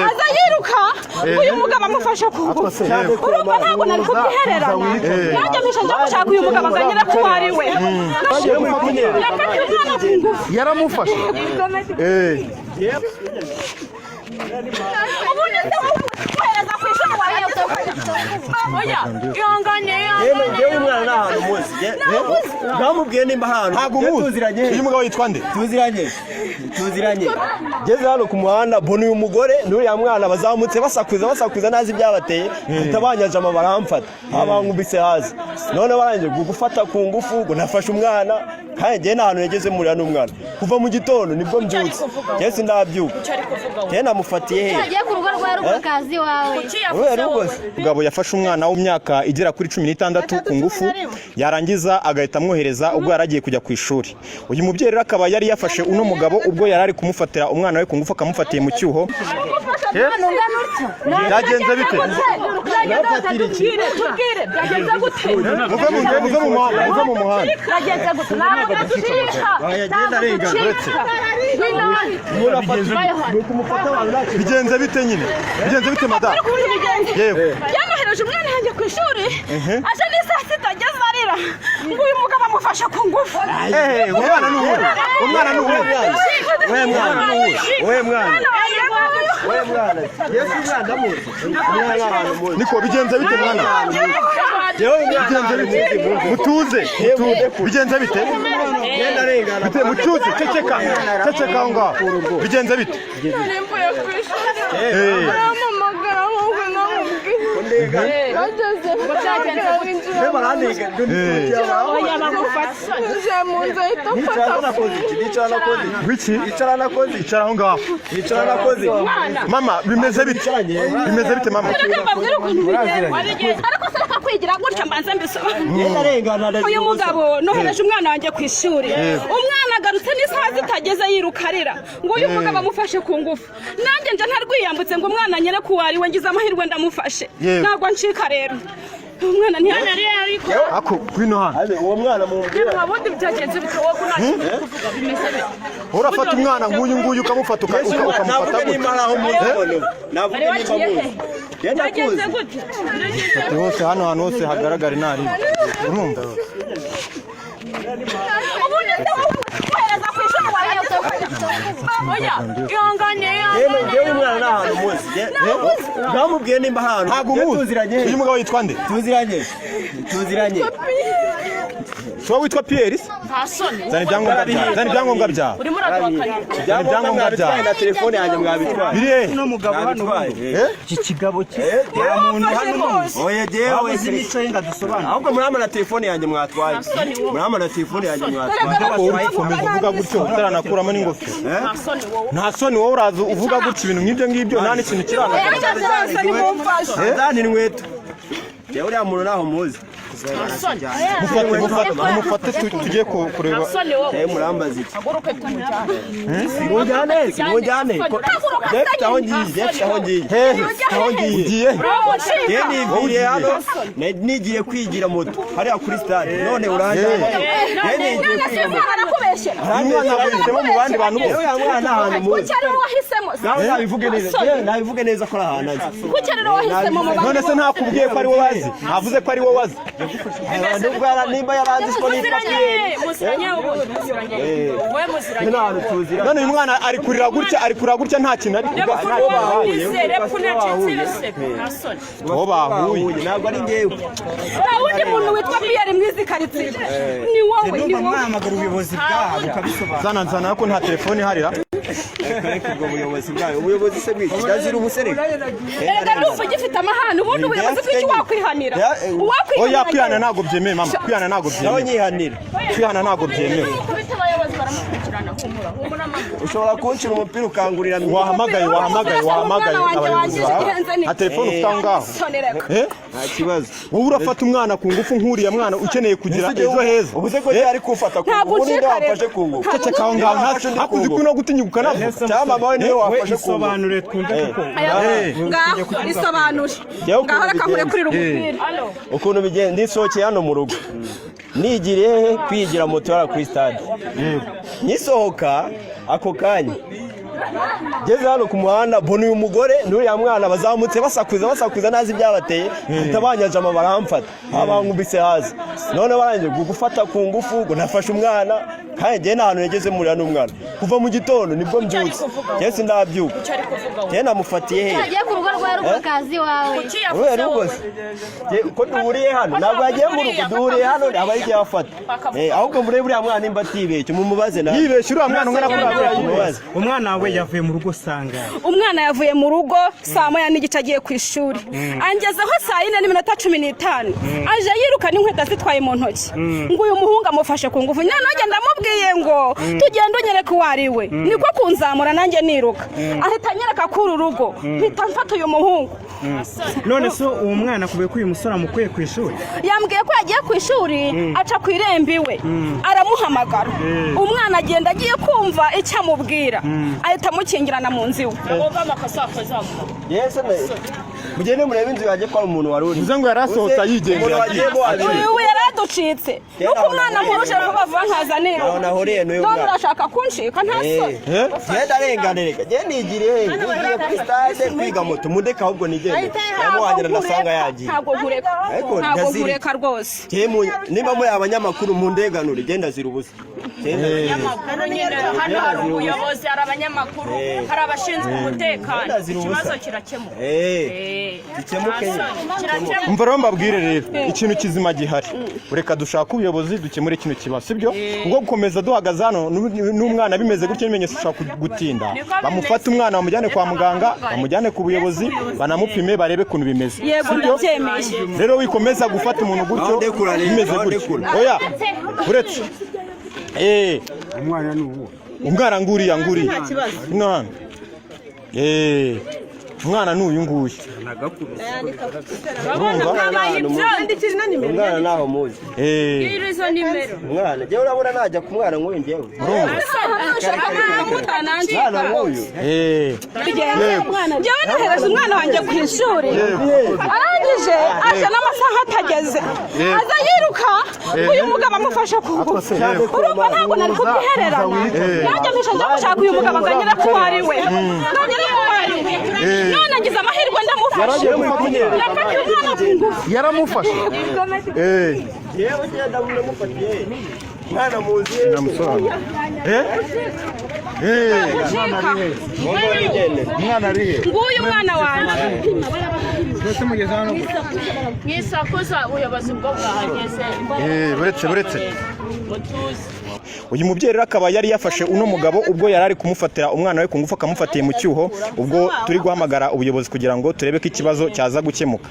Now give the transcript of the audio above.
aza yiruka uyu mugabo amufasha ku ngufu urumva ntabwo nari kubyihererana nanjye misha njya gushaka uyu mugabo nganyira ko ari we yaramufashe yewe umwana n'ahantu muzi bwamubwiye nimba ahantu ntabwo muzi uyu mugabo yitwa nde tuziranye ngeze hano ku muhanda mbona uyu mugore n'uriya mwana bazamutse basakuza nazi ibyabateye utabanyaje baramfata abankubise hasi none barangije gufata ku ngufu ngo nafashe umwana kandi njye n'ahantu yageze muriya n'umwana kuva mu gitondo nibwo mbyutse njye sindabyuka njye namufatiye he agiye ku rugo rwa rugakazi wawe umugabo yafashe umwana w'imyaka igera kuri 16 ku ngufu yarangiza agahita amwohereza ubwo yaragiye kujya ku ishuri uyu mubyeyi rero akaba yari yafashe uno mugabo ubwo yarari kumufatira umwana we ku ngufu akamufatiye mu cyuho byagenze bite muve mu muhanda bigenze bite nyine bigenze bite madamu yewe yamuhereje umwana yanjye ku ishuri aje ni saa sita ageze arira ngo uyu mugabo amufashe ku ngufu umwana ni uwe niko bigenze bite mwana mutuze bigenze bite mutuze ceceka aho ngaho bigenze bite icara aho ngaho mama bimeze bite mama kwigira gutya mbanza mbisobanura uyu mugabo nohereje umwana wanjye ku ishuri umwana agarutse n'isaha zitageze yiruka arira ngo uyu mugabo amufashe ku ngufu nanjye nje ntarwiyambutse ngo umwana nyere ku wari we ngize amahirwe ndamufashe ntabwo ncika rero umwana ntiyari ariko ako kwino hano uwo mwana mu abundi byagenze bitowe kuvuga bimeze bite urafata umwana nguyu ukamufata ukamufata navuga nimba muzi byagenze gute hose hano hantu hose hagaragara inari urumva ubundi ndamuhereza ku ishuri wawe oya yewe umwana n'ahantu muzi bwamubwiye nimba ahantu ntabwo muzi uyu mugabo yitwa nde tuziranye so witwa Pierre zana ibyangombwa byawe urimo uraduhakanya ibyangombwa byawe na telefone yanjye mwabitwaye biri no mugabo hano iki kigabo cye nta muntu hano oye jewe nicaye ndadusobanura ahubwo murama na telefone yanjye mwatwaye ukomeza uvuga gutyo utaranakuramo n'ingofero nta soni wowe uraza uvuga gutyo ibintu nk'ibyo ngibyo nta n'ikintu kiranga zani inkweto jewe uriya muntu naho muzi mufate tugiye kureba murambaza iki mujyane aho ngiye nigiye hano nigiye kwigira moto hariya kuri stade none uranjyana nigiye kwigira moto umwana wahisemo mu bandi bantu bose uriya mwana ahantu muzi nabivuge neza ko ari ahantu azi none se ntakubwiye ko ari wowe wazi ntavuze ko ari wowe wazi nimba yaranzi ko nitwa none uyu mwana ari kurira gutya nta kintu ari uwo bahuye ntabwo ari njyewe undi muntu witwa Pierre mwizi karitsiye ni wowe mwamagara ubuyobozi bwaho ukabisobanura zana ko nta telefone iharira ubwo ubuyobozi se bw'iki cyazira umusereka reka ndumva gifite amahane ubundi ubuyobozi bw'iki wakwihanira oya kwihana ntabwo byemewe mama kwihana ntabwo nawe byemewe nyihanira kwihana ntabwo byemewe ushobora kunshyira umupira ukangurira wahamagaye abayobozi bawe nta telefone ufite aho ngaho nta kibazo wowe urafata umwana ku ngufu nk'uriya mwana ukeneye kugira ejo heza ubuze ko yari kumfata ku ngufu ninde wafashe ku ngufu ceceka aho ngaho hakuzi ko no gutinyuka nabwo cyangwa mama we niwe wafashe ku ngufu isobanure twumve kuko ngaho isobanure ngaho reka nkurekurire umupira ukuntu bigenda ndisohokeye hano mu rugo nigiriye kwigira moto yara kuri stade nyisohoka ako kanya ngeze hano ku muhanda mbona uyu mugore n'uriya mwana bazamutse basakuza nazi ibyabateye bitabanyaje baramfata abankubise hasi none barangije gufata ku ngufu ngo nafashe umwana kandi njye nta hantu yageze muri n'umwana kuva mu gitondo nibwo mbyutse njye sindabyuka njye namufatiye he agiye ku rugo rwa rw'akazi wawe we rwose ko duhuriye hano ntabwo yagiye mu rugo duhuriye hano aba yagiye afata ahubwo muri buriya mwana nimba atibeshye mumubaze nawe yibeshye uriya mwana umwana kumubaze umwana we yavuye mu rugo sanga umwana yavuye mu rugo saa moya n'igice agiye ku ishuri angezeho saa 4:15 aje yiruka n'inkweto zitwaye mu ntoki ngo uyu muhungu amufashe ku ngufu nanjye ndamubwiye ngo tugende unyereke uwo ari we niko kunzamura nanjye niruka ahita anyereka kuri rugo mpita mfata uyu muhungu none so uwo mwana kubiye ko uyu musore amukuye ku ishuri yambwiye ko yagiye ku ishuri aca ku irembo iwe aramuhamagara umwana agenda agiye kumva icyo amubwira ahita amukingirana mu nzu iwe mugende murebe inzu yagiye kwa umuntu wari uri uze ngo yarasohotse yigendera uyu yaraducitse nuko umwana muruje vuba vuba nkaza niruka nahuriye n'uyu none mwana urashaka kunshika nta soni genda arenganireka genda nigiriye ngiye kuri stade kwiga moto mudeka ahubwo nigende yamuhanyira ndasanga yagiye ntabwo nkureka rwose niba muri abanyamakuru mu ndeganure genda zira ubusa hano hari ubuyobozi hari abanyamakuru hari abashinzwe umutekano ikibazo kirakemuka umva rero mbabwire rero ikintu kizima gihari reka dushaka ubuyobozi dukemure kino kibazo sibyo ubwo gukomeza duhagaze hano n'umwana bimeze gutyo n'ibimenyetso ushaka gutinda bamufata umwana bamujyane kwa muganga bamujyane ku buyobozi banamupime barebe ukuntu bimeze yego ndabyemeye rero wikomeza gufata umuntu gutyo bimeze gutyo oya uretse umwana ni uwo umwana nguriya mwana umwana n'uyu nguyu umwana naho muzi umwana njyewe urabona najya ku mwana nk'uyu njyewe umwana nk'uyu njyewe nohereza umwana wanjye ku ishuri arangije aje n'amasaha atageze aza yiruka uyu mugabo amufashe ku ngufu urumva ntabwo nari kubyihererana nanjye mpesha njya gushaka uyu mugabo ngo anyere ko ari we none ngize amahirwe ndamufashe yafatiye umwana ku ngufu yaramufashe yewe genda mufatiye mwana muzi umwana ari he nguyu mwana wanjye twese mugeze hano mwisakuza ubuyobozi bwo bwahageze buretse uyu mubyeyi rero akaba yari yafashe uno mugabo ubwo yari ari kumufatira umwana we ku ngufu akamufatiye mu cyuho ubwo turi guhamagara ubuyobozi kugira ngo turebe ko ikibazo cyaza gukemuka.